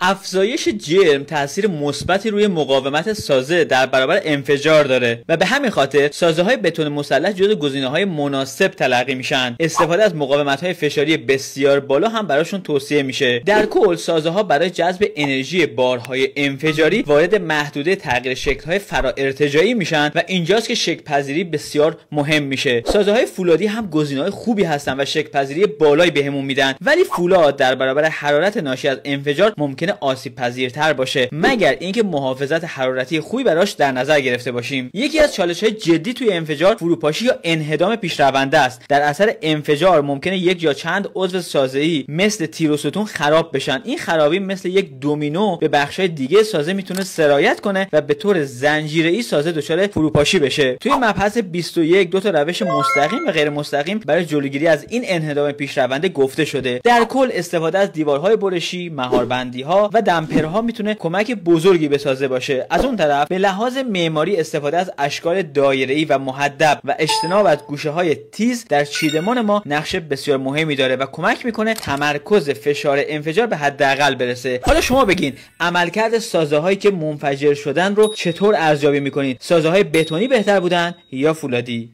افزایش جرم تاثیر مثبتی روی مقاومت سازه در برابر انفجار داره و به همین خاطر سازه‌های بتون مسلح جزو گزینه‌های مناسب تلقی میشن. استفاده از مقاومت‌های فشاری بسیار بالا هم براشون توصیه میشه. در کل سازه‌ها برای جذب انرژی بارهای انفجاری وارد محدوده تغییر شکل‌های فراارتجاعی میشن و اینجاست که شکل‌پذیری بسیار مهم میشه. سازه‌های فولادی هم گزینه‌های خوبی هستن و شکل‌پذیری بالایی بهمون میدن، ولی فولاد در برابر حرارت ناشی از انفجار ممکنه آسیب پذیرتر باشه مگر اینکه محافظت حرارتی خوبی براش در نظر گرفته باشیم. یکی از چالش‌های جدی توی انفجار فروپاشی یا انهدام پیشرونده است. در اثر انفجار ممکنه یک یا چند عضو سازه‌ای مثل تیر و ستون خراب بشن. این خرابی مثل یک دومینو به بخش‌های دیگه سازه میتونه سرایت کنه و به طور زنجیره‌ای سازه دچار فروپاشی بشه. توی مبحث 21 دو تا روش مستقیم و غیر مستقیم برای جلوگیری از این انهدام پیشرونده گفته شده. در کل استفاده از دیوارهای برشی، مهاربندی‌ها و دمپرها میتونه کمک بزرگی به سازه باشه. از اون طرف به لحاظ معماری استفاده از اشکال دایره‌ای و محدب و اجتناب از گوشه‌های تیز در چیدمان ما نقش بسیار مهمی داره و کمک میکنه تمرکز فشار انفجار به حداقل برسه. حالا شما بگین عملکرد سازه‌هایی که منفجر شدن رو چطور ارزیابی میکنید؟ سازه‌های بتونی بهتر بودن یا فولادی؟